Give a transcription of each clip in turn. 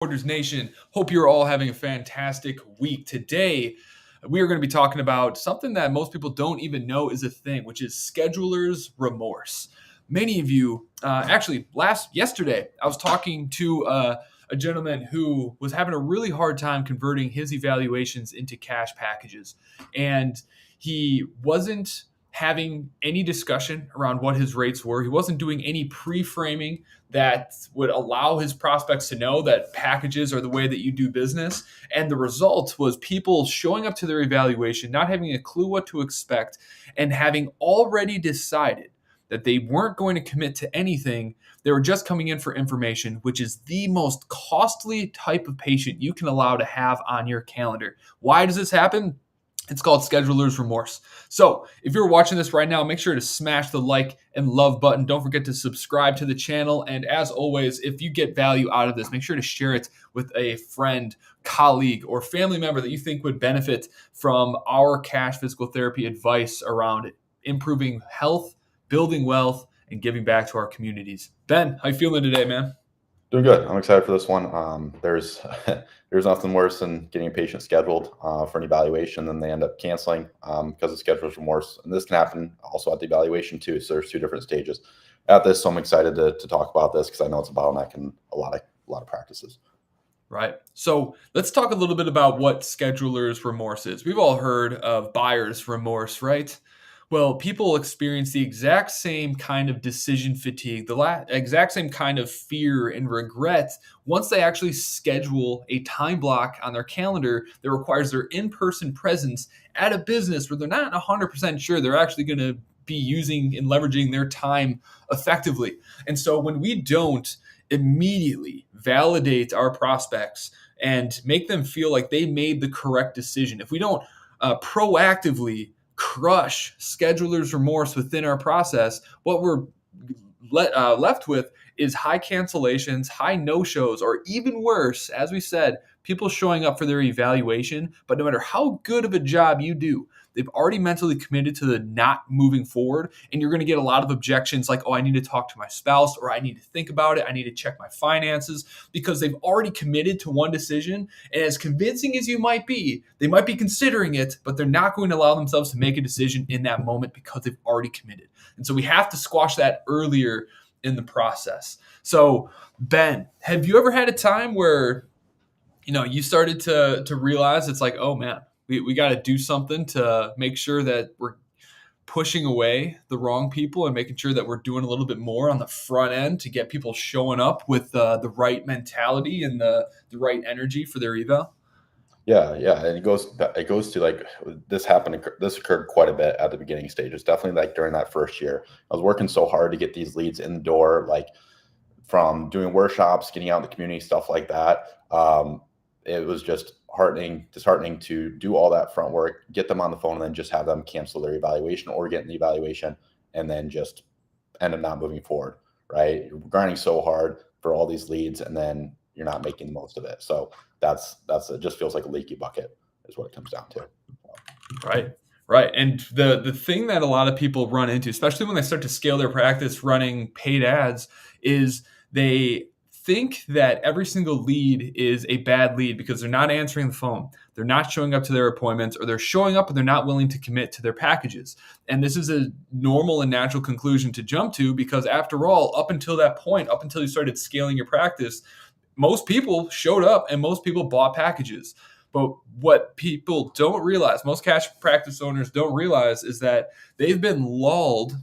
Orders Nation. Hope you're all having a fantastic week. Today, we are going to be talking about something that most people don't even know is a thing, which is scheduler's remorse. Many of you, yesterday, I was talking to a gentleman who was having a really hard time converting his evaluations into cash packages, and he wasn't having any discussion around what his rates were. He wasn't doing any pre-framing that would allow his prospects to know that packages are the way that you do business. And the result was people showing up to their evaluation, not having a clue what to expect, and having already decided that they weren't going to commit to anything. They were just coming in for information, which is the most costly type of patient you can allow to have on your calendar. Why does this happen? It's called scheduler's remorse. So if you're watching this right now, make sure to smash the like and love button. Don't forget to subscribe to the channel. And as always, if you get value out of this, make sure to share it with a friend, colleague, or family member that you think would benefit from our cash physical therapy advice around improving health, building wealth, and giving back to our communities. Ben, how you feeling today, man? Doing good. I'm excited for this one. There's there's nothing worse than getting a patient scheduled for an evaluation, then they end up canceling because of scheduler's remorse. And this can happen also at the evaluation too. So there's two different stages at this. So I'm excited to talk about this because I know it's a bottleneck in a lot of practices. Right. So let's talk a little bit about what scheduler's remorse is. We've all heard of buyer's remorse, right? Well, people experience the exact same kind of decision fatigue, the exact same kind of fear and regret once they actually schedule a time block on their calendar that requires their in-person presence at a business where they're not 100% sure they're actually going to be using and leveraging their time effectively. And so when we don't immediately validate our prospects and make them feel like they made the correct decision, if we don't proactively crush scheduler's remorse within our process, what we're left with is high cancellations, high no-shows, or even worse, as we said, people showing up for their evaluation, but no matter how good of a job you do, they've already mentally committed to the not moving forward, and you're going to get a lot of objections like, oh, I need to talk to my spouse, or I need to think about it, I need to check my finances, because they've already committed to one decision, and as convincing as you might be, they might be considering it, but they're not going to allow themselves to make a decision in that moment because they've already committed. And so we have to squash that earlier in the process. So, Ben, have you ever had a time where you started to realize it's like, oh man, we got to do something to make sure that we're pushing away the wrong people and making sure that we're doing a little bit more on the front end to get people showing up with the right mentality and the right energy for their eval? Yeah, and it goes to like this occurred quite a bit at the beginning stages. Definitely like during that first year, I was working so hard to get these leads in the door, like from doing workshops, getting out in the community, stuff like that. It was just disheartening to do all that front work, get them on the phone, and then just have them cancel their evaluation or get in the evaluation and then just end up not moving forward, right? You're grinding so hard for all these leads and then you're not making the most of it. So it just feels like a leaky bucket is what it comes down to. Right. And the thing that a lot of people run into, especially when they start to scale their practice running paid ads, is they think that every single lead is a bad lead because they're not answering the phone, they're not showing up to their appointments, or they're showing up and they're not willing to commit to their packages. And this is a normal and natural conclusion to jump to because after all, up until that point, up until you started scaling your practice, most people showed up and most people bought packages. But what people don't realize, most cash practice owners don't realize, is that they've been lulled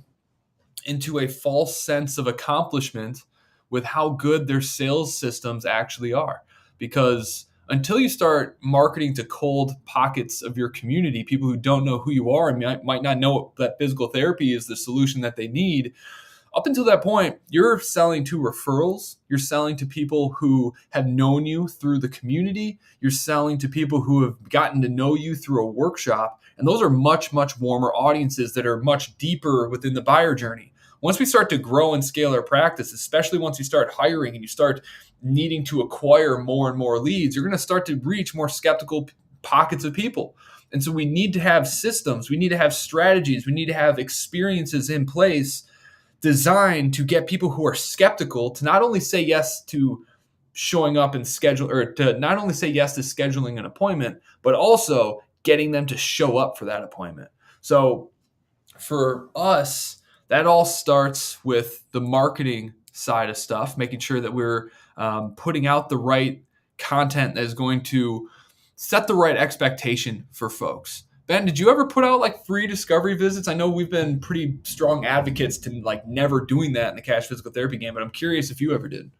into a false sense of accomplishment with how good their sales systems actually are. Because until you start marketing to cold pockets of your community, people who don't know who you are and might not know that physical therapy is the solution that they need, up until that point, you're selling to referrals. You're selling to people who have known you through the community. You're selling to people who have gotten to know you through a workshop. And those are much, much warmer audiences that are much deeper within the buyer journey. Once we start to grow and scale our practice, especially once you start hiring and you start needing to acquire more and more leads, you're going to start to reach more skeptical pockets of people. And so we need to have systems. We need to have strategies. We need to have experiences in place designed to get people who are skeptical to not only say yes to showing up and schedule, or to not only say yes to scheduling an appointment, but also getting them to show up for that appointment. So for us, that all starts with the marketing side of stuff, making sure that we're putting out the right content that is going to set the right expectation for folks. Ben, did you ever put out like free discovery visits? I know we've been pretty strong advocates to like never doing that in the cash physical therapy game, but I'm curious if you ever did.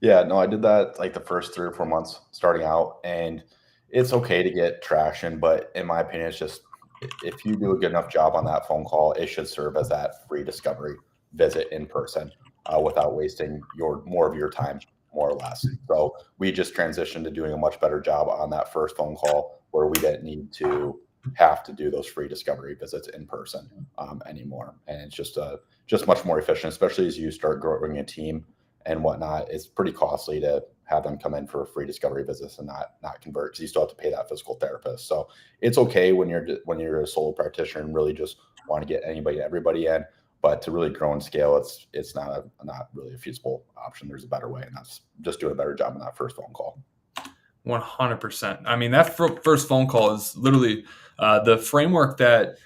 Yeah, no, I did that like the first 3 or 4 months starting out, and it's okay to get traction, but in my opinion, it's just if you do a good enough job on that phone call, it should serve as that free discovery visit in person without wasting more of your time, more or less. So we just transitioned to doing a much better job on that first phone call where we didn't need to have to do those free discovery visits in person anymore, and it's just much more efficient, especially as you start growing a team and whatnot. It's pretty costly to have them come in for a free discovery visits and not convert, because you still have to pay that physical therapist. So it's okay when you're a solo practitioner and really just want to get everybody in, but to really grow and scale, it's not really a feasible option. There's a better way, and that's just doing a better job on that first phone call. 100%. I mean, that first phone call is literally the framework that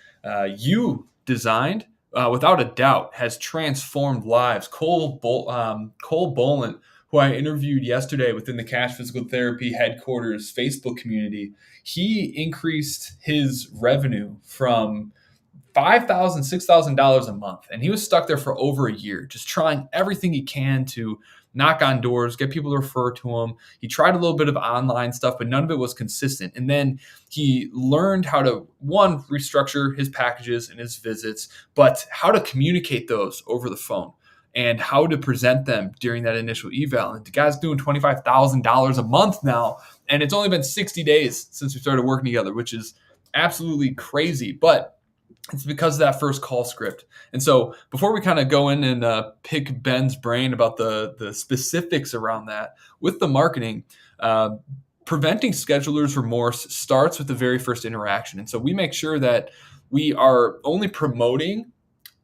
you designed, without a doubt, has transformed lives. Cole Boland, who I interviewed yesterday within the Cash Physical Therapy headquarters Facebook community, he increased his revenue from $5,000, $6,000 a month. And he was stuck there for over a year, just trying everything he can to knock on doors, get people to refer to him. He tried a little bit of online stuff, but none of it was consistent. And then he learned how to, one, restructure his packages and his visits, but how to communicate those over the phone and how to present them during that initial eval. And the guy's doing $25,000 a month now. And it's only been 60 days since we started working together, which is absolutely crazy. But it's because of that first call script. And so before we kind of go in and pick Ben's brain about the specifics around that, with the marketing, preventing schedulers' remorse starts with the very first interaction. And so we make sure that we are only promoting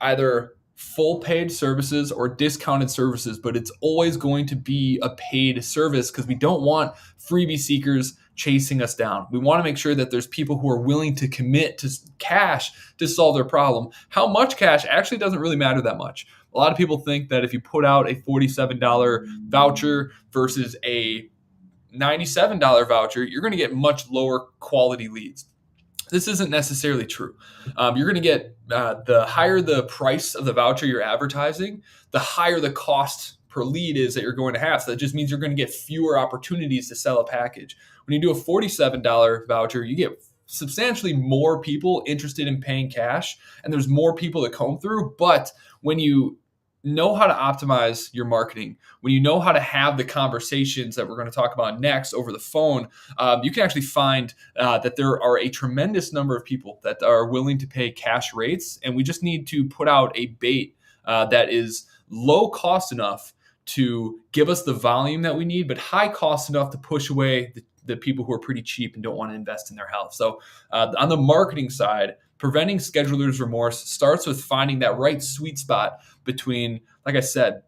either full paid services or discounted services, but it's always going to be a paid service because we don't want freebie seekers chasing us down. We want to make sure that there's people who are willing to commit to cash to solve their problem. How much cash actually doesn't really matter that much. A lot of people think that if you put out a $47 voucher versus a $97 voucher, you're going to get much lower quality leads. This isn't necessarily true. You're going to get the higher the price of the voucher you're advertising, the higher the cost per lead is that you're going to have. So that just means you're going to get fewer opportunities to sell a package. When you do a $47 voucher, you get substantially more people interested in paying cash, and there's more people that come through. But when you know how to optimize your marketing, when you know how to have the conversations that we're going to talk about next over the phone, you can actually find that there are a tremendous number of people that are willing to pay cash rates. And we just need to put out a bait that is low cost enough to give us the volume that we need, but high cost enough to push away the people who are pretty cheap and don't want to invest in their health. So on the marketing side, preventing schedulers' remorse starts with finding that right sweet spot between, like I said,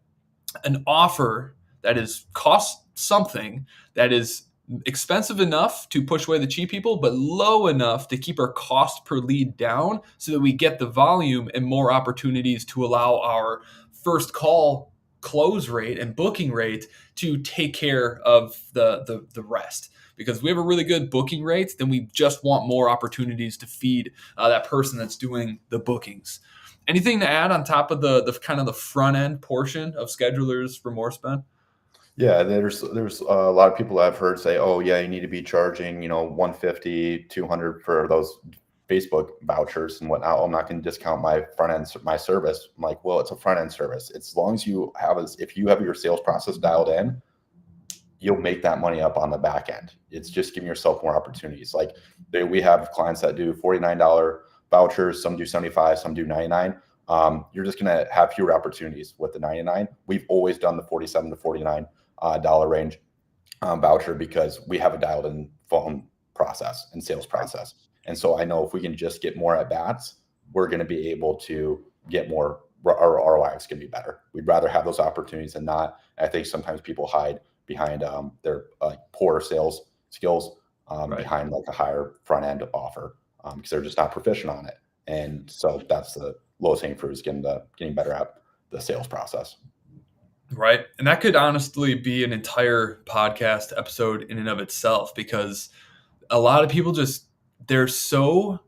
an offer that is cost something, that is expensive enough to push away the cheap people, but low enough to keep our cost per lead down so that we get the volume and more opportunities to allow our first call close rate and booking rate to take care of the rest. Because we have a really good booking rate, then we just want more opportunities to feed that person that's doing the bookings. Anything to add on top of the kind of the front end portion of schedulers' remorse, Ben? Yeah, there's a lot of people I've heard say, oh yeah, you need to be charging 150, 200 for those Facebook vouchers and whatnot. I'm not going to discount my front end, my service. I'm like, well, it's a front end service. It's as long as if you have your sales process dialed in, you'll make that money up on the back end. It's just giving yourself more opportunities. Like we have clients that do $49 vouchers, some do 75, some do 99. You're just going to have fewer opportunities with the 99. We've always done the 47 to $49 dollar range voucher because we have a dialed in phone process and sales process. And so I know if we can just get more at bats, we're going to be able to get more, our ROI is going to be better. We'd rather have those opportunities than not. I think sometimes people hide behind their poor sales skills Right. behind like a higher front end offer because they're just not proficient on it. And so that's the lowest hanging fruit is getting better at the sales process. Right. And that could honestly be an entire podcast episode in and of itself, because a lot of people just, they're so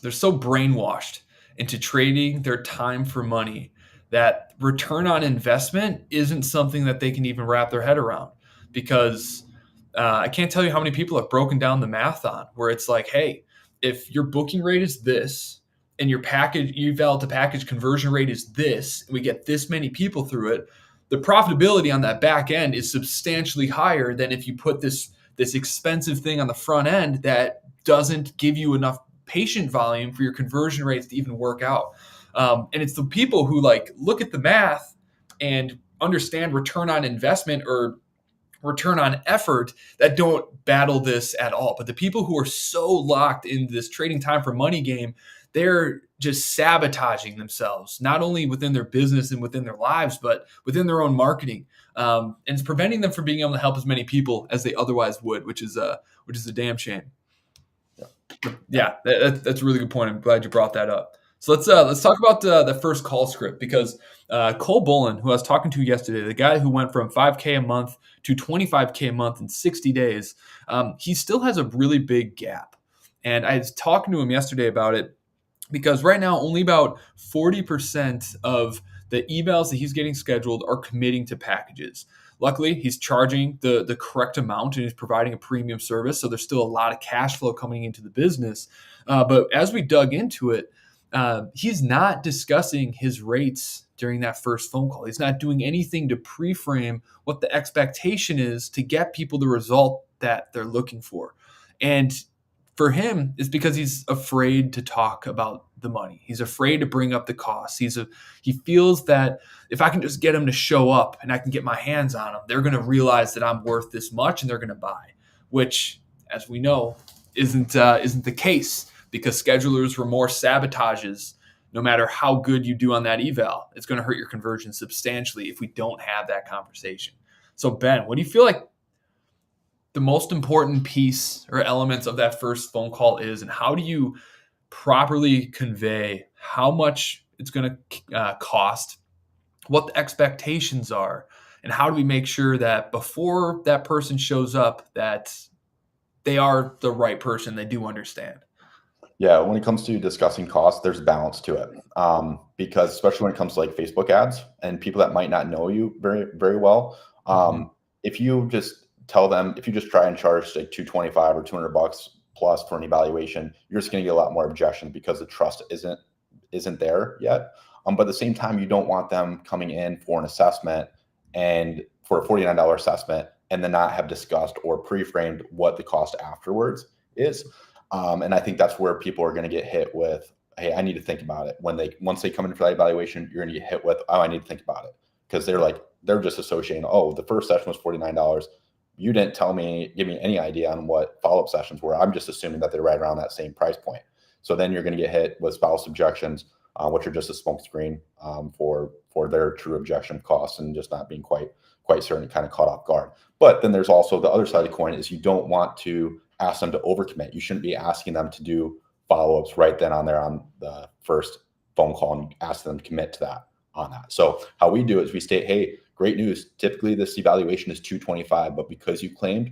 they're so brainwashed into trading their time for money that return on investment isn't something that they can even wrap their head around. Because I can't tell you how many people have broken down the math on where it's like, hey, if your booking rate is this and your package eval to package conversion rate is this, and we get this many people through it, the profitability on that back end is substantially higher than if you put this expensive thing on the front end that doesn't give you enough patient volume for your conversion rates to even work out. And it's the people who like look at the math and understand return on investment or return on effort that don't battle this at all. But the people who are so locked into this trading time for money game, they're just sabotaging themselves, not only within their business and within their lives, but within their own marketing. And it's preventing them from being able to help as many people as they otherwise would, which is a damn shame. Yeah. Yeah, that's a really good point. I'm glad you brought that up. So let's talk about the first call script, because Cole Bolin, who I was talking to yesterday, the guy who went from 5K a month to 25K a month in 60 days, he still has a really big gap. And I was talking to him yesterday about it, because right now only about 40% of the evals that he's getting scheduled are committing to packages. Luckily, he's charging the correct amount and he's providing a premium service. So there's still a lot of cash flow coming into the business. But as we dug into it, he's not discussing his rates during that first phone call. He's not doing anything to pre-frame what the expectation is to get people the result that they're looking for. And for him, it's because he's afraid to talk about the money. He's afraid to bring up the costs. He feels that if I can just get them to show up and I can get my hands on them, they're going to realize that I'm worth this much and they're going to buy. Which, as we know, isn't the case, because schedulers remorse sabotages. No matter how good you do on that eval, it's going to hurt your conversion substantially if we don't have that conversation. So Ben, what do you feel like the most important piece or elements of that first phone call is, and how do you properly convey how much it's going to cost, what the expectations are, and how do we make sure that before that person shows up that they are the right person, they do understand? Yeah, when it comes to discussing costs, there's balance to it. Because especially when it comes to like Facebook ads and people that might not know you very, very well, if you just tell them, if you just try and charge like 225 or $200 plus for an evaluation, you're just going to get a lot more objections because the trust isn't there yet. But at the same time, you don't want them coming in for an assessment and for a $49 assessment and then not have discussed or pre-framed what the cost afterwards is. And I think that's where people are going to get hit with, hey, I need to think about it. Once they come in for that evaluation, you're going to get hit with, oh, I need to think about it. Because they're just associating, oh, the first session was $49. You didn't give me any idea on what follow-up sessions were. I'm just assuming that they're right around that same price point. So then you're going to get hit with spouse objections, which are just a smokescreen for their true objection costs and just not being quite certain, kind of caught off guard. But then there's also the other side of the coin is you don't want to ask them to overcommit. You shouldn't be asking them to do follow-ups right then on there on the first phone call and ask them to commit to that on that. So how we do it is we state, hey, great news. Typically this evaluation is $225, but because you claimed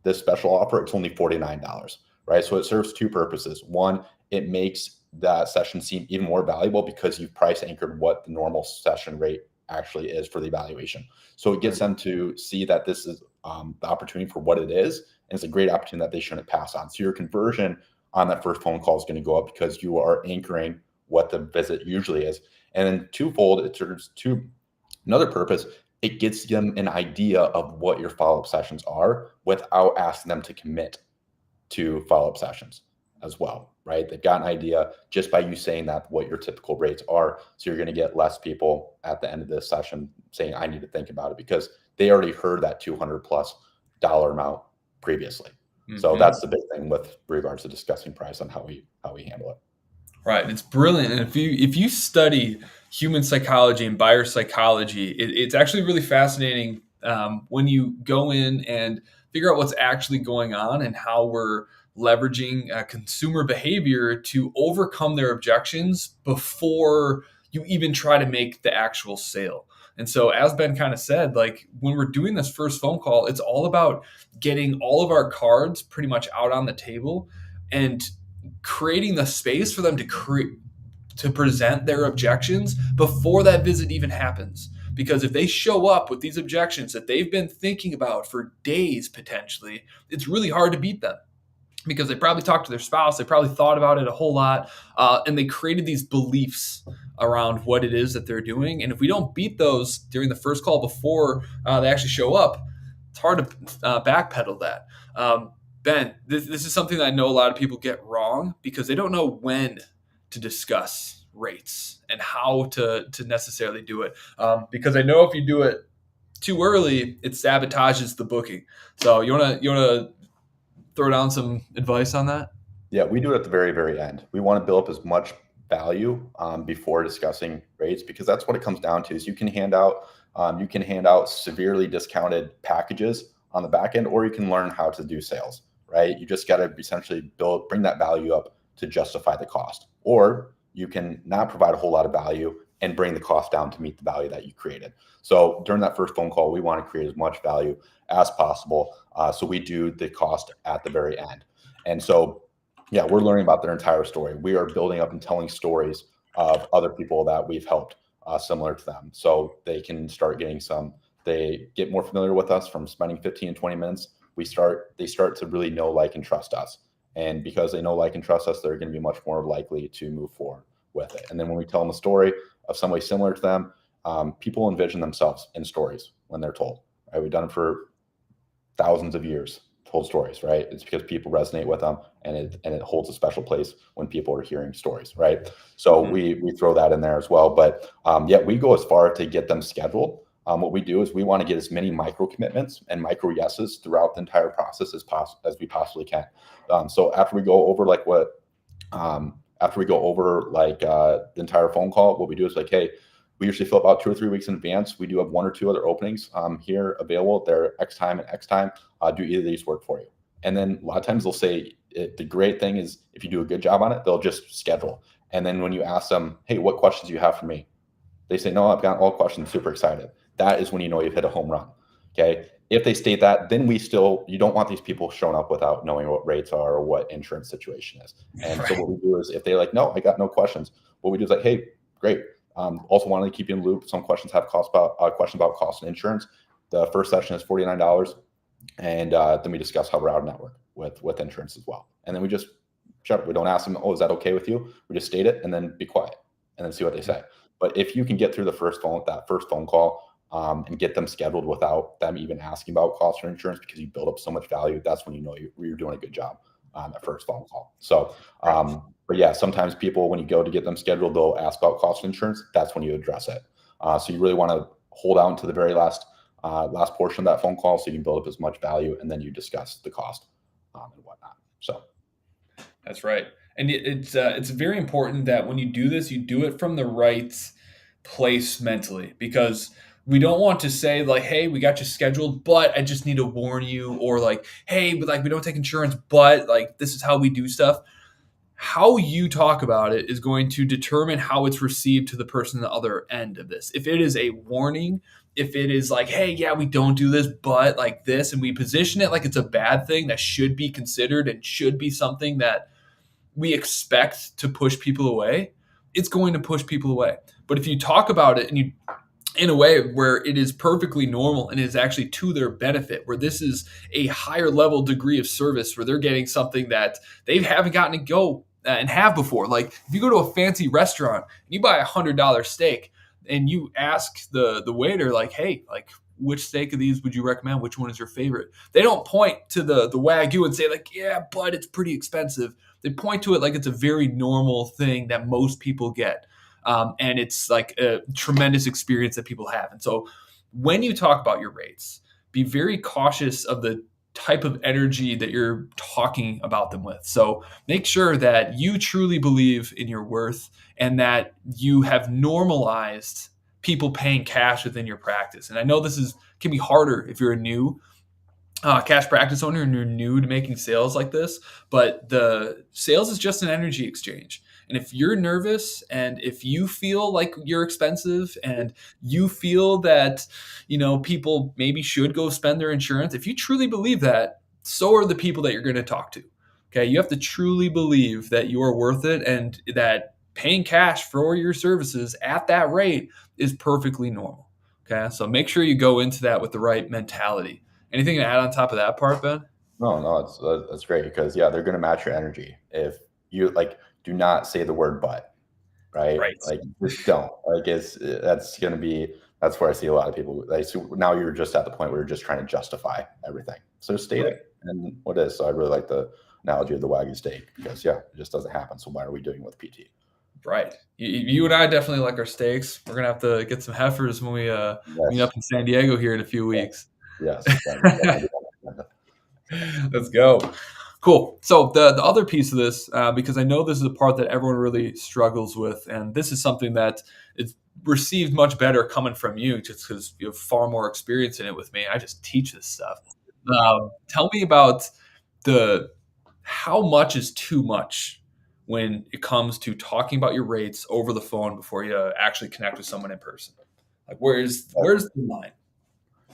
this special offer, it's only $49, right? So it serves two purposes. One, it makes that session seem even more valuable because you've price anchored what the normal session rate actually is for the evaluation. So it gets them to see that this is the opportunity for what it is. And it's a great opportunity that they shouldn't pass on. So your conversion on that first phone call is going to go up because you are anchoring what the visit usually is. And then twofold, it serves another purpose. It gets them an idea of what your follow-up sessions are without asking them to commit to follow-up sessions as well, right? They've got an idea just by you saying that what your typical rates are. So you're going to get less people at the end of this session saying, I need to think about it, because they already heard that $200+ amount previously. So that's the big thing with regards to discussing price and how we handle it. Right. It's brilliant. And if you study human psychology and buyer psychology, it's actually really fascinating When you go in and figure out what's actually going on and how we're leveraging consumer behavior to overcome their objections before you even try to make the actual sale. And so, as Ben kind of said, like when we're doing this first phone call, it's all about getting all of our cards pretty much out on the table and creating the space for them to present their objections before that visit even happens. Because if they show up with these objections that they've been thinking about for days potentially, it's really hard to beat them because they probably talked to their spouse, they probably thought about it a whole lot, and they created these beliefs around what it is that they're doing. And if we don't beat those during the first call before they actually show up, it's hard to backpedal that. Ben, this is something that I know a lot of people get wrong because they don't know when to discuss rates and how to necessarily do it. Because I know if you do it too early, it sabotages the booking. So you wanna throw down some advice on that? Yeah, we do it at the very, very end. We want to build up as much value before discussing rates because that's what it comes down to. Is you can hand out severely discounted packages on the back end, or you can learn how to do sales. Right? You just got to essentially bring that value up to justify the cost, or you can not provide a whole lot of value and bring the cost down to meet the value that you created. So during that first phone call, we want to create as much value as possible. So we do the cost at the very end. And so, yeah, we're learning about their entire story. We are building up and telling stories of other people that we've helped similar to them. So they can start they get more familiar with us from spending 15 and 20 minutes. They start to really know, like, and trust us. And because they know, like, and trust us, they're going to be much more likely to move forward with it. And then when we tell them a story of somebody similar to them, people envision themselves in stories when they're told. Right? We've done it for thousands of years, told stories, right? It's because people resonate with them, and it holds a special place when people are hearing stories, right? So we throw that in there as well. But yeah, we go as far to get them scheduled. What we do is we want to get as many micro commitments and micro yeses throughout the entire process as we possibly can. So after we go over the entire phone call, what we do is like, hey, we usually fill about 2 or 3 weeks in advance. We do have 1 or 2 other openings here available. They're X time and X time. Do either of these work for you? And then a lot of times they'll say, the great thing is if you do a good job on it, they'll just schedule. And then when you ask them, hey, what questions do you have for me? They say, no, I've got all questions, super excited. That is when you know you've hit a home run. Okay. If they state that, then you don't want these people showing up without knowing what rates are or what insurance situation is. And so what we do is if they're like, no, I got no questions, what we do is like, hey, great. Also wanted to keep you in the loop. Some questions have questions about cost and insurance. The first session is $49. And then we discuss how we're out of network with insurance as well. And then we just shut up. We don't ask them, oh, is that okay with you? We just state it and then be quiet and then see what they say. But if you can get through that first phone call and get them scheduled without them even asking about cost or insurance because you build up so much value, that's when you know you're doing a good job on that first phone call. So, but yeah, sometimes people, when you go to get them scheduled, they'll ask about cost of insurance. That's when you address it. So you really want to hold on to the very last portion of that phone call so you can build up as much value, and then you discuss the cost and whatnot. So that's right. And it's very important that when you do this, you do it from the right place mentally, because we don't want to say like, hey, we got you scheduled, but I just need to warn you, or like, hey, but like we don't take insurance, but like this is how we do stuff. How you talk about it is going to determine how it's received to the person on the other end of this. If it is a warning, if it is like, hey, yeah, we don't do this, but like this, and we position it like it's a bad thing that should be considered and should be something that we expect to push people away, it's going to push people away. But if you talk about it and you in a way where it is perfectly normal and is actually to their benefit, where this is a higher level degree of service, where they're getting something that they haven't gotten to go and have before. Like if you go to a fancy restaurant and you buy $100 steak and you ask the waiter, like, hey, like, which steak of these would you recommend? Which one is your favorite? They don't point to the Wagyu and say like, yeah, but it's pretty expensive. They point to it like it's a very normal thing that most people get. And it's like a tremendous experience that people have. And so when you talk about your rates, be very cautious of the type of energy that you're talking about them with. So make sure that you truly believe in your worth and that you have normalized people paying cash within your practice. And I know this is can be harder if you're a new cash practice owner and you're new to making sales like this. But the sales is just an energy exchange. And if you're nervous and if you feel like you're expensive and you feel that, people maybe should go spend their insurance, if you truly believe that, so are the people that you're going to talk to. Okay. You have to truly believe that you are worth it and that paying cash for your services at that rate is perfectly normal. Okay. So make sure you go into that with the right mentality. Anything to add on top of that part, Ben? No, no, that's great because yeah, they're going to match your energy. If you like, do not say the word "but," right? Right. Like, just don't. Like, that's going to be that's where I see a lot of people. Like, so now you're just at the point where you're just trying to justify everything. So state Right. it and what is. So I really like the analogy of the wagon steak because yeah, it just doesn't happen. So why are we doing it with PT? Right. You and I definitely like our steaks. We're gonna have to get some heifers when we meet up Yes, in San Diego here in a few yes, weeks. yes. That's definitely Let's go. Cool. So the other piece of this, because I know this is a part that everyone really struggles with, and this is something that is received much better coming from you, just because you have far more experience in it with me. I just teach this stuff. Tell me about the how much is too much when it comes to talking about your rates over the phone before you actually connect with someone in person. Like, where's the line?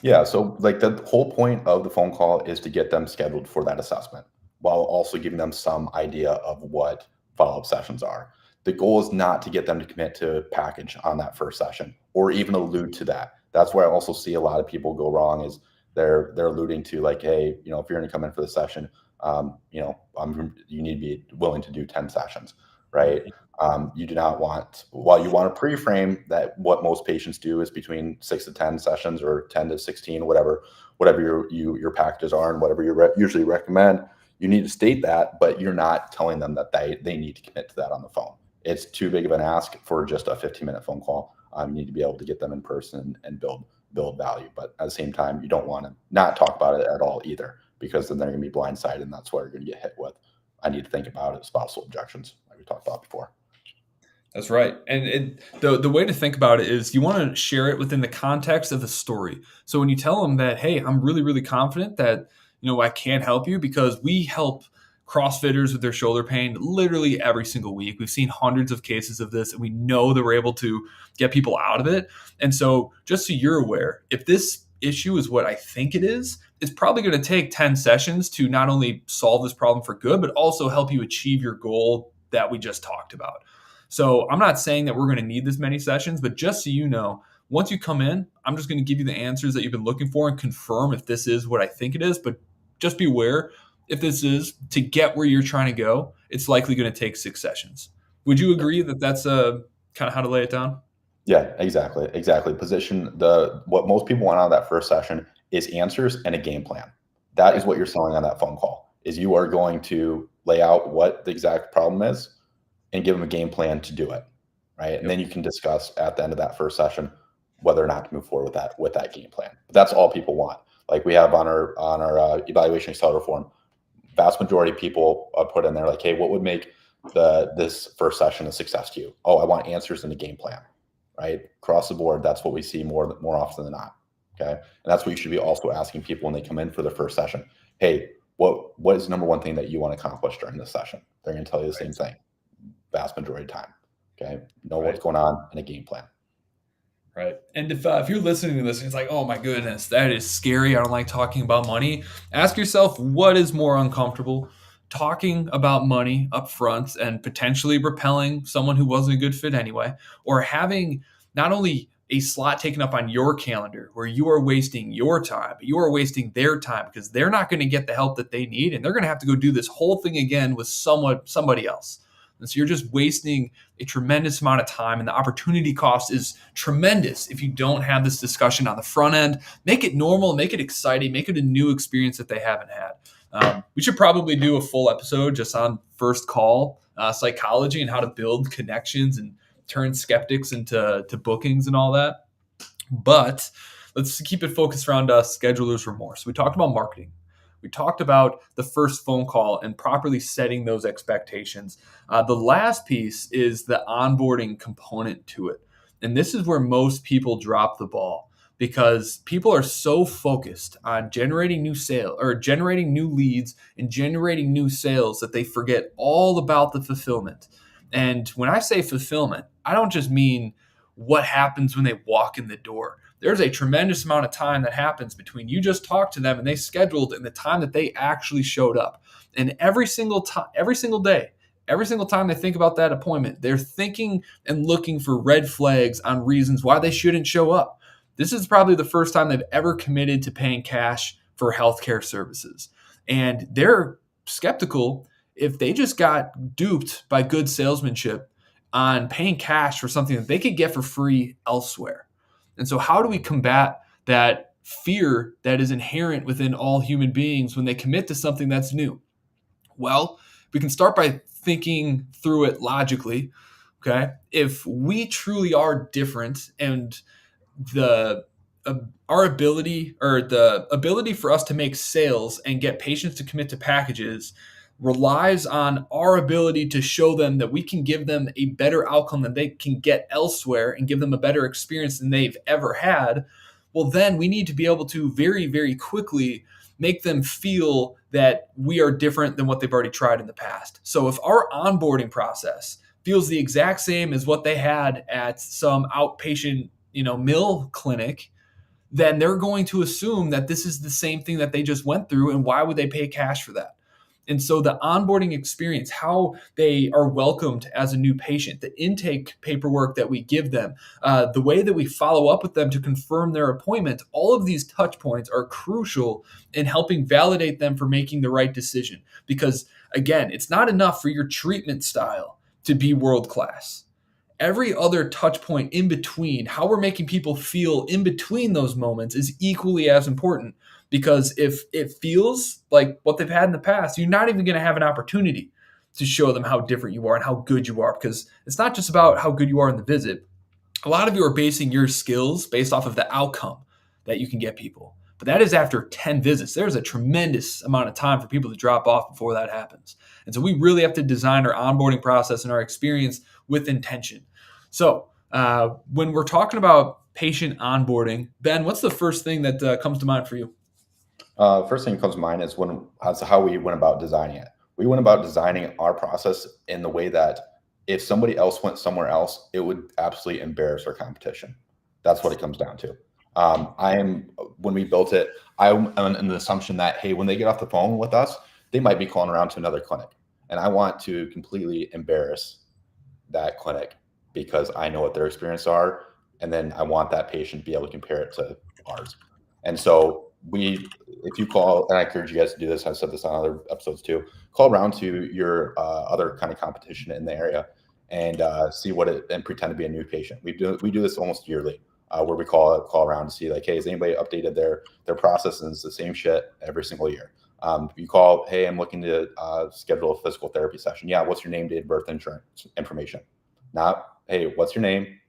Yeah, so like the whole point of the phone call is to get them scheduled for that assessment while also giving them some idea of what follow-up sessions are. The goal is not to get them to commit to a package on that first session or even allude to that. That's where I also see a lot of people go wrong is they're alluding to like, hey, if you're going to come in for the session, you need to be willing to do 10 sessions, right? You do not want, while you want to pre-frame that what most patients do is between 6 to 10 sessions or 10 to 16, whatever your packages are and whatever you usually recommend, you need to state that, but you're not telling them that they need to commit to that on the phone. It's too big of an ask for just a 15-minute phone call. You need to be able to get them in person and build value. But at the same time, you don't want to not talk about it at all either, because then they're going to be blindsided, and that's what you're going to get hit with. I need to think about it, spousal objections, like we talked about before. That's right. And the way to think about it is you want to share it within the context of the story. So when you tell them that, hey, I'm really, really confident that, I can help you because we help CrossFitters with their shoulder pain literally every single week. We've seen hundreds of cases of this and we know that we're able to get people out of it. And so just so you're aware, if this issue is what I think it is, it's probably going to take 10 sessions to not only solve this problem for good, but also help you achieve your goal that we just talked about. So I'm not saying that we're going to need this many sessions, but just so you know, once you come in, I'm just going to give you the answers that you've been looking for and confirm if this is what I think it is. But just be aware, if this is to get where you're trying to go, it's likely going to take 6 sessions. Would you agree that that's kind of how to lay it down? Yeah, exactly. Position what most people want out of that first session is answers and a game plan. That is what you're selling on that phone call. Is you are going to lay out what the exact problem is and give them a game plan to do it, right? And then you can discuss at the end of that first session whether or not to move forward with that game plan. But that's all people want. Like we have on our evaluation accelerator form, vast majority of people put in there like, hey, what would make this first session a success to you? Oh, I want answers in the game plan, right? Across the board, that's what we see more often than not. Okay, and that's what you should be also asking people when they come in for the first session. Hey, what is the number one thing that you want to accomplish during this session? They're going to tell you the same thing, vast majority of the time. Okay, know what's going on in a game plan. Right. And if you're listening to this and it's like, oh my goodness, that is scary. I don't like talking about money. Ask yourself, what is more uncomfortable? Talking about money up front and potentially repelling someone who wasn't a good fit anyway, or having not only a slot taken up on your calendar where you are wasting your time, but you are wasting their time because they're not going to get the help that they need and they're going to have to go do this whole thing again with somebody else. And so you're just wasting a tremendous amount of time, and the opportunity cost is tremendous if you don't have this discussion on the front end. Make it normal, make it exciting, make it a new experience that they haven't had. We should probably do a full episode just on first call psychology and how to build connections and turn skeptics into bookings and all that. But let's keep it focused around scheduler's remorse. We talked about marketing. We talked about the first phone call and properly setting those expectations. The last piece is the onboarding component to it. And this is where most people drop the ball. because people are so focused on generating new sale or generating new leads and generating new sales that they forget all about the fulfillment. And when I say fulfillment, I don't just mean what happens when they walk in the door. There's a tremendous amount of time that happens between you just talked to them and they scheduled and the time that they actually showed up. And every single time, every single day, every single time they think about that appointment, they're thinking and looking for red flags on reasons why they shouldn't show up. This is probably the first time they've ever committed to paying cash for healthcare services. And they're skeptical if they just got duped by good salesmanship on paying cash for something that they could get for free elsewhere. And so, how do we combat that fear that is inherent within all human beings when they commit to something that's new? Well, we can start by thinking through it logically. Okay. If we truly are different and the our ability or the ability for us to make sales and get patients to commit to packages relies on our ability to show them that we can give them a better outcome than they can get elsewhere and give them a better experience than they've ever had, well, then we need to be able to very, very quickly make them feel that we are different than what they've already tried in the past. So if our onboarding process feels the exact same as what they had at some outpatient, mill clinic, then they're going to assume that this is the same thing that they just went through, and why would they pay cash for that? And so the onboarding experience, how they are welcomed as a new patient, the intake paperwork that we give them, the way that we follow up with them to confirm their appointment, all of these touch points are crucial in helping validate them for making the right decision. Because again, it's not enough for your treatment style to be world class. Every other touch point in between, how we're making people feel in between those moments, is equally as important. Because if it feels like what they've had in the past, you're not even going to have an opportunity to show them how different you are and how good you are. Because it's not just about how good you are in the visit. A lot of you are basing your skills based off of the outcome that you can get people. But that is after 10 visits. There's a tremendous amount of time for people to drop off before that happens. And so we really have to design our onboarding process and our experience with intention. So when we're talking about patient onboarding, Ben, what's the first thing that comes to mind for you? First thing that comes to mind is how we went about designing it. We went about designing our process in the way that if somebody else went somewhere else, it would absolutely embarrass our competition. That's what it comes down to. When we built it, I'm in the assumption that, hey, when they get off the phone with us, they might be calling around to another clinic. And I want to completely embarrass that clinic because I know what their experience are. And then I want that patient to be able to compare it to ours. And so if you call, and I encourage you guys to do this, I've said this on other episodes too, call around to your other kind of competition in the area and see and pretend to be a new patient. We do this almost yearly, where we call around to see like, hey, has anybody updated their process? And it's the same shit every single year. You call, hey, I'm looking to schedule a physical therapy session. Yeah, what's your name, date of birth, insurance information? Not, hey, what's your name?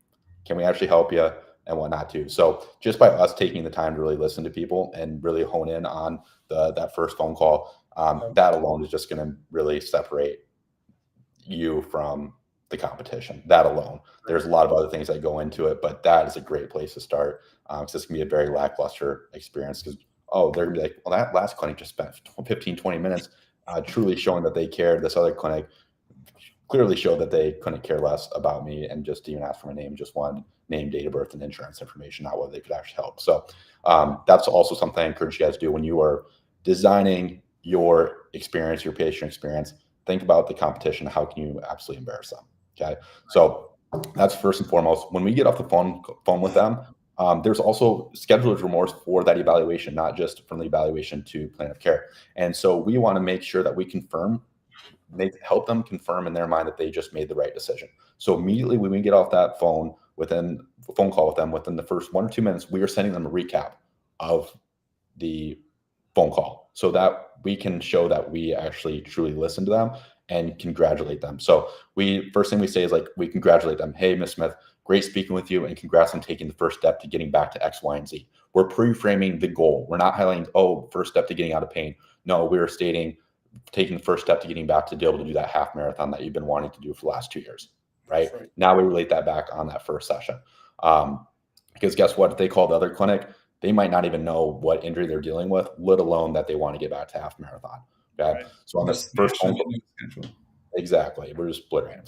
Can we actually help you? And whatnot too. So just by us taking the time to really listen to people and really hone in on that first phone call, that alone is just going to really separate you from the competition. That alone. There's a lot of other things that go into it, but that is a great place to start. Because this can be a very lackluster experience because, they're gonna be like, well, that last clinic just spent 15, 20 minutes truly showing that they cared. This other clinic clearly showed that they couldn't care less about me and just even ask for my name, just wanted name, date of birth, and insurance information, not whether they could actually help. So that's also something I encourage you guys to do when you are designing your experience, your patient experience. Think about the competition. How can you absolutely embarrass them? Okay. So that's first and foremost. When we get off the phone with them, there's also scheduled remorse for that evaluation, not just from the evaluation to plan of care. And so we want to make sure that we help them confirm in their mind that they just made the right decision. So immediately when we get off that phone call with them, within the first 1 or 2 minutes, we are sending them a recap of the phone call so that we can show that we actually truly listen to them and congratulate them. So first thing we say is like, we congratulate them. Hey, Ms. Smith, great speaking with you and congrats on taking the first step to getting back to X, Y, and Z. We're pre-framing the goal. We're not highlighting, first step to getting out of pain. No, we're stating taking the first step to getting back to be able to do that half marathon that you've been wanting to do for the last 2 years, right? Now we relate that back on that first session. Because guess what? If they call the other clinic, they might not even know what injury they're dealing with, let alone that they want to get back to half marathon. Okay. Right. So on this Just first smash them phone call, into a schedule. exactly. We're just splitting them.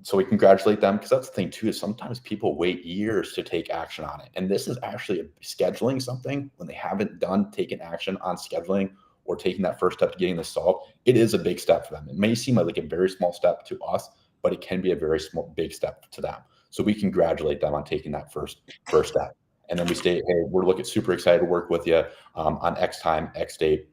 So we congratulate them, because that's the thing too, is sometimes people wait years to take action on it. And this is actually scheduling something when they haven't taken action on scheduling or taking that first step to getting this solved. It is a big step for them. It may seem like a very small step to us, but it can be a very big step to them. So we congratulate them on taking that first step. And then we say, hey, we're looking super excited to work with you on X time, X date.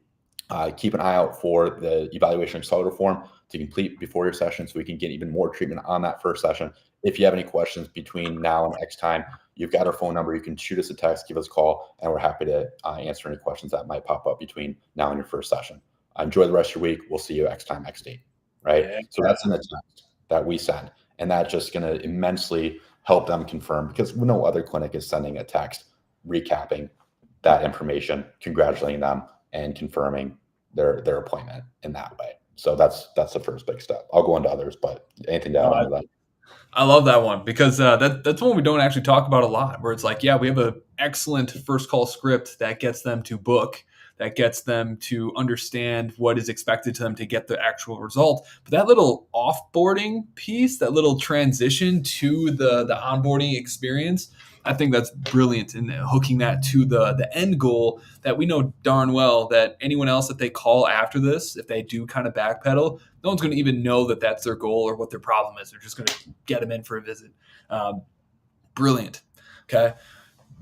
Keep an eye out for the evaluation accelerator form to complete before your session, so we can get even more treatment on that first session. If you have any questions between now and X time, you've got our phone number. You can shoot us a text, give us a call, and we're happy to answer any questions that might pop up between now and your first session. Enjoy the rest of your week. We'll see you X time, X date. Right. Yeah. So that's in the text that we send. And that's just going to immensely help them confirm, because no other clinic is sending a text recapping that information, congratulating them, and confirming their appointment in that way. So that's the first big step. I'll go into others, but anything to add on to that? I love that one because that's one we don't actually talk about a lot. Where it's like, yeah, we have an excellent first call script that gets them to book, that gets them to understand what is expected to them to get the actual result. But that little offboarding piece, that little transition to the onboarding experience, I think that's brilliant in hooking that to the end goal that we know darn well that anyone else that they call after this, if they do kind of backpedal, no one's going to even know that that's their goal or what their problem is. They're just going to get them in for a visit. Brilliant. Okay.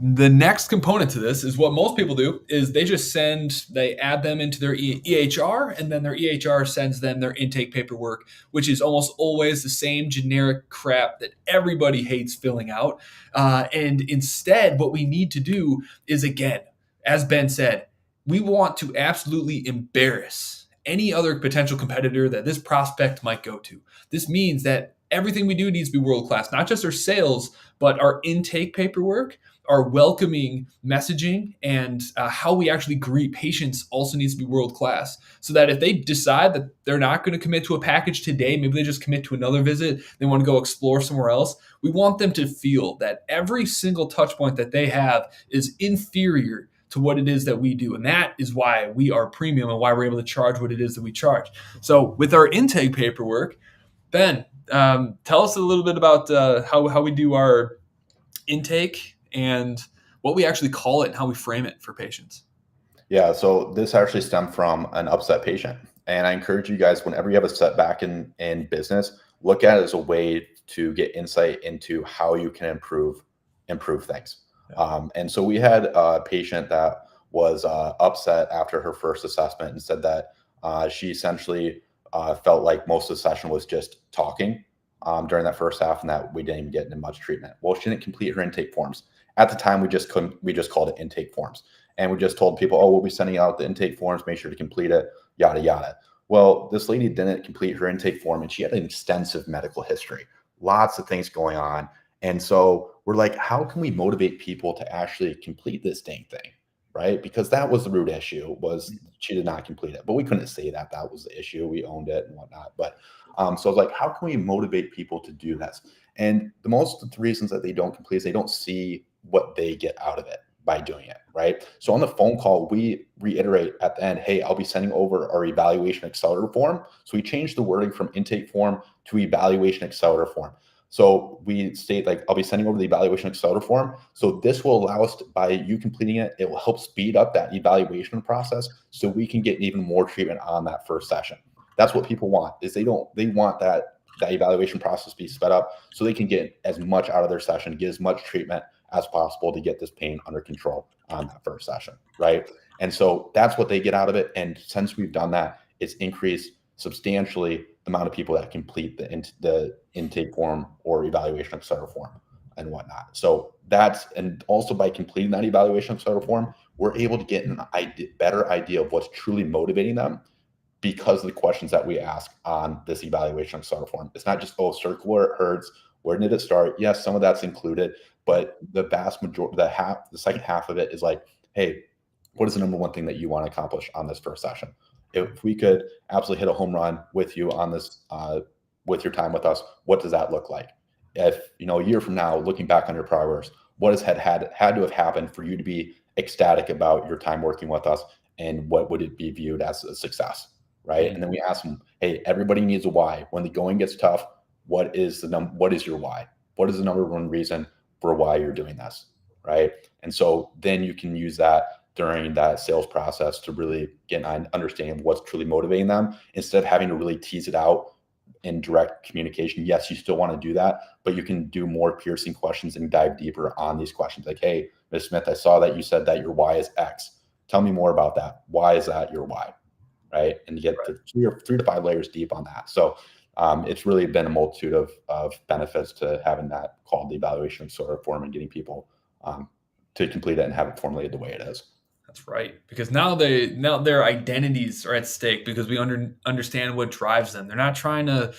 The next component to this is what most people do is they add them into their EHR, and then their EHR sends them their intake paperwork, which is almost always the same generic crap that everybody hates filling out. And instead, what we need to do is, again, as Ben said, we want to absolutely embarrass any other potential competitor that this prospect might go to. This means that everything we do needs to be world class, not just our sales, but our intake paperwork, our welcoming messaging, and how we actually greet patients also needs to be world class. So that if they decide that they're not going to commit to a package today, maybe they just commit to another visit, they want to go explore somewhere else, we want them to feel that every single touch point that they have is inferior to what it is that we do. And that is why we are premium and why we're able to charge what it is that we charge. So with our intake paperwork, Ben, tell us a little bit about how we do our intake and what we actually call it and how we frame it for patients. Yeah, so this actually stemmed from an upset patient. And I encourage you guys, whenever you have a setback in business, look at it as a way to get insight into how you can improve things. And so we had a patient that was upset after her first assessment and said that she essentially felt like most of the session was just talking during that first half, and that we didn't even get into much treatment. Well, she didn't complete her intake forms. At the time, we just called it intake forms. And we just told people, oh, we'll be sending out the intake forms, make sure to complete it, yada, yada. Well, this lady didn't complete her intake form, and she had an extensive medical history, lots of things going on. And so we're like, how can we motivate people to actually complete this dang thing? Right? Because that was the root issue, was she did not complete it. But we couldn't say that was the issue. We owned it and whatnot. But so I was like, how can we motivate people to do this? And the most reasons that they don't complete is they don't see what they get out of it by doing it, right? So on the phone call, we reiterate at the end, hey, I'll be sending over our evaluation accelerator form. So we changed the wording from intake form to evaluation accelerator form. So we state like, I'll be sending over the evaluation accelerator form. So this will allow us to, by you completing it, it will help speed up that evaluation process so we can get even more treatment on that first session. That's what people want, is they want that evaluation process to be sped up so they can get as much out of their session, get as much treatment as possible to get this pain under control on that first session, right? And so that's what they get out of it. And since we've done that, it's increased substantially the amount of people that complete the intake form or evaluation accelerator form and whatnot. So that's, and also by completing that evaluation accelerator form, we're able to get a better idea of what's truly motivating them because of the questions that we ask on this evaluation accelerator form. It's not just, oh, circle where it hurts, where did it start? Yes, some of that's included, but the vast majority, the second half of it is like, hey, what is the number one thing that you want to accomplish on this first session? If we could absolutely hit a home run with you on this, with your time with us, what does that look like? If, a year from now, looking back on your progress, what has had to have happened for you to be ecstatic about your time working with us, and what would it be viewed as a success, right? And then we ask them, hey, everybody needs a why. When the going gets tough, what is your why? What is the number one reason for why you're doing this, right? And so then you can use that during that sales process to really get an understanding of what's truly motivating them, instead of having to really tease it out in direct communication. Yes, you still want to do that, but you can do more piercing questions and dive deeper on these questions. Like, hey, Ms. Smith, I saw that you said that your why is X. Tell me more about that. Why is that your why? Right? And you get to 3 to 5 layers deep on that. So it's really been a multitude of benefits to having that called the evaluation sort of form, and getting people to complete it and have it formulated the way it is. That's right. Because now their identities are at stake, because we understand what drives them. They're not trying to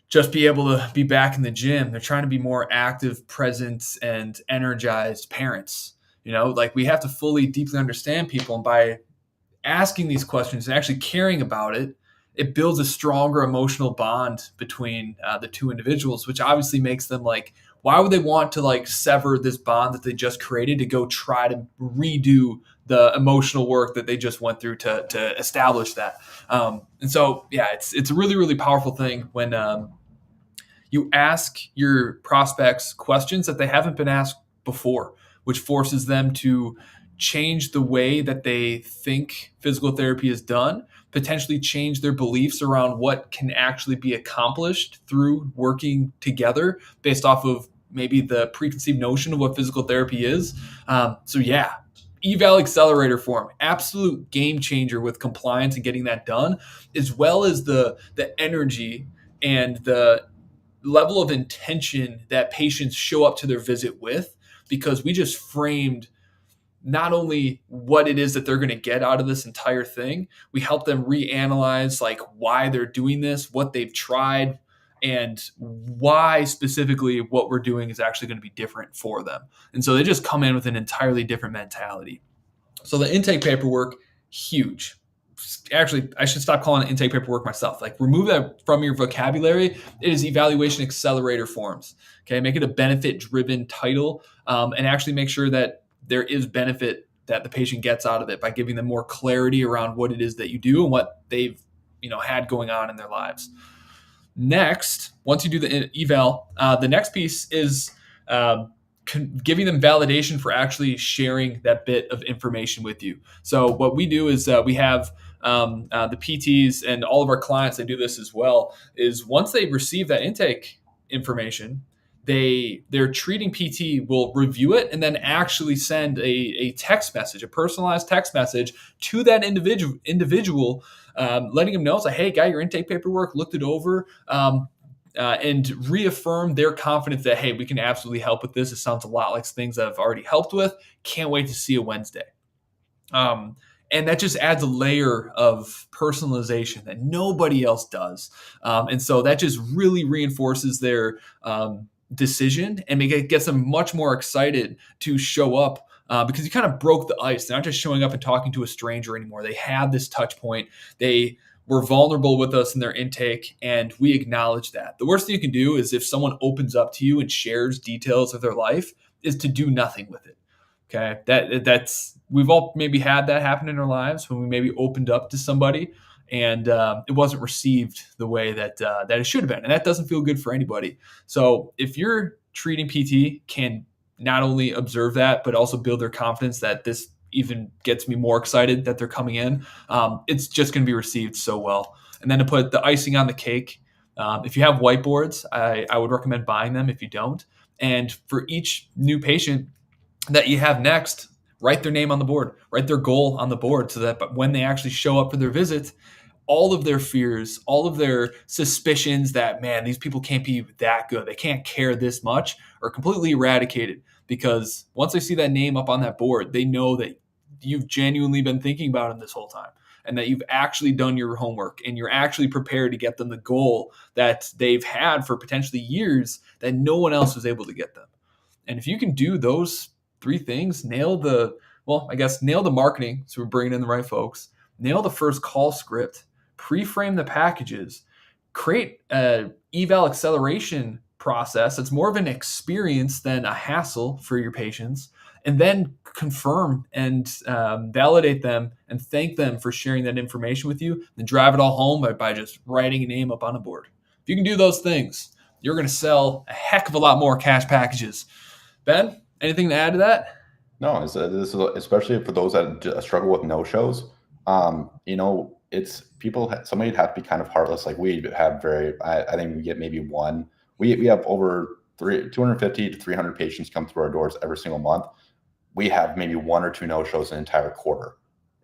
just be able to be back in the gym. They're trying to be more active, present, and energized parents. Like, we have to fully, deeply understand people. And by asking these questions and actually caring about it, it builds a stronger emotional bond between the two individuals, which obviously makes them like, why would they want to like sever this bond that they just created to go try to redo the emotional work that they just went through to establish that? And so, yeah, it's a really, really powerful thing when you ask your prospects questions that they haven't been asked before, which forces them to change the way that they think physical therapy is done, potentially change their beliefs around what can actually be accomplished through working together based off of maybe the preconceived notion of what physical therapy is. So yeah, eval accelerator form, absolute game changer with compliance and getting that done, as well as the energy and the level of intention that patients show up to their visit with, because we just framed not only what it is that they're going to get out of this entire thing, we help them reanalyze like why they're doing this, what they've tried, and why specifically what we're doing is actually going to be different for them. And so they just come in with an entirely different mentality. So the intake paperwork, huge. Actually, I should stop calling it intake paperwork myself. Like, remove that from your vocabulary. It is evaluation accelerator forms. Okay, make it a benefit-driven title, and actually make sure that there is benefit that the patient gets out of it by giving them more clarity around what it is that you do and what they've had going on in their lives. Next, once you do the eval, the next piece is giving them validation for actually sharing that bit of information with you. So what we do is we have the PTs and all of our clients, they do this as well, is once they receive that intake information, their treating PT will review it and then actually send a text message, a personalized text message to that individual, letting them know, it's like, hey, got your intake paperwork, looked it over, and reaffirm their confidence that, hey, we can absolutely help with this. It sounds a lot like things that I've already helped with. Can't wait to see you Wednesday. And that just adds a layer of personalization that nobody else does. And so that just really reinforces their decision and gets them much more excited to show up, because you kind of broke the ice. They're not just showing up and talking to a stranger anymore. They had this touch point. They were vulnerable with us in their intake, and we acknowledge that. The worst thing you can do is if someone opens up to you and shares details of their life, is to do nothing with it. Okay, that's we've all maybe had that happen in our lives when we maybe opened up to somebody and it wasn't received the way that it should have been, and that doesn't feel good for anybody. So if your treating PT can not only observe that but also build their confidence that this even gets me more excited that they're coming in, it's just going to be received so well. And then to put the icing on the cake, if you have whiteboards, I would recommend buying them if you don't. And for each new patient that you have next, write their name on the board, write their goal on the board, so that when they actually show up for their visit, all of their fears, all of their suspicions that, man, these people can't be that good, they can't care this much, are completely eradicated. Because once they see that name up on that board, they know that you've genuinely been thinking about them this whole time, and that you've actually done your homework and you're actually prepared to get them the goal that they've had for potentially years that no one else was able to get them. And if you can do those 3 things, nail the marketing, so we're bringing in the right folks, nail the first call script, pre-frame the packages, create a eval acceleration process. It's more of an experience than a hassle for your patients. And then confirm and validate them and thank them for sharing that information with you. Then drive it all home by just writing a name up on a board. If you can do those things, you're going to sell a heck of a lot more cash packages. Ben, anything to add to that? No, this is especially for those that struggle with no shows. It's people. Somebody'd have to be kind of heartless. Like we have I think we get maybe one. We have over 250 to 300 patients come through our doors every single month. We have maybe one or two no shows an entire quarter,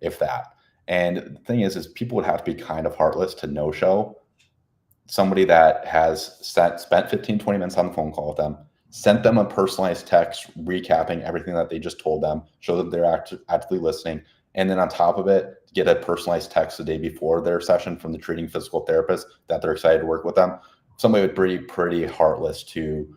if that. And the thing is people would have to be kind of heartless to no show somebody that has spent 15, 20 minutes on the phone call with them, sent them a personalized text recapping everything that they just told them, show that they're actively listening. And then on top of it, get a personalized text the day before their session from the treating physical therapist that they're excited to work with them. Somebody would be pretty heartless to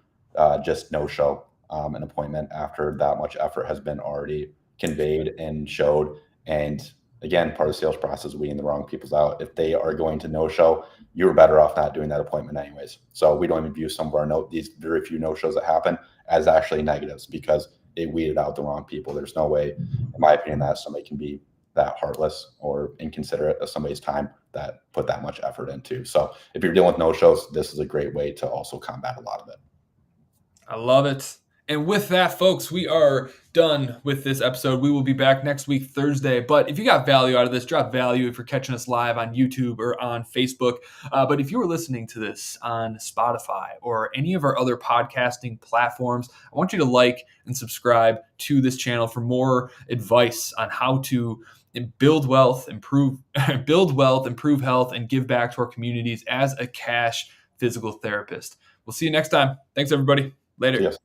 just no show an appointment after that much effort has been already conveyed and showed. And again, part of the sales process is weeding the wrong people's out. If they are going to no show, you're better off not doing that appointment anyways. So we don't even view some of our these very few no shows that happen as actually negatives because they weeded out the wrong people. There's no way, in my opinion, that somebody can be that heartless or inconsiderate of somebody's time that put that much effort into. So if you're dealing with no shows, this is a great way to also combat a lot of it. I love it. And with that, folks, we are done with this episode. We will be back next week, Thursday. But if you got value out of this, drop value if you're catching us live on YouTube or on Facebook. But if you were listening to this on Spotify or any of our other podcasting platforms, I want you to like and subscribe to this channel for more advice on how to build wealth, improve health, and give back to our communities as a cash physical therapist. We'll see you next time. Thanks, everybody. Later. Yes.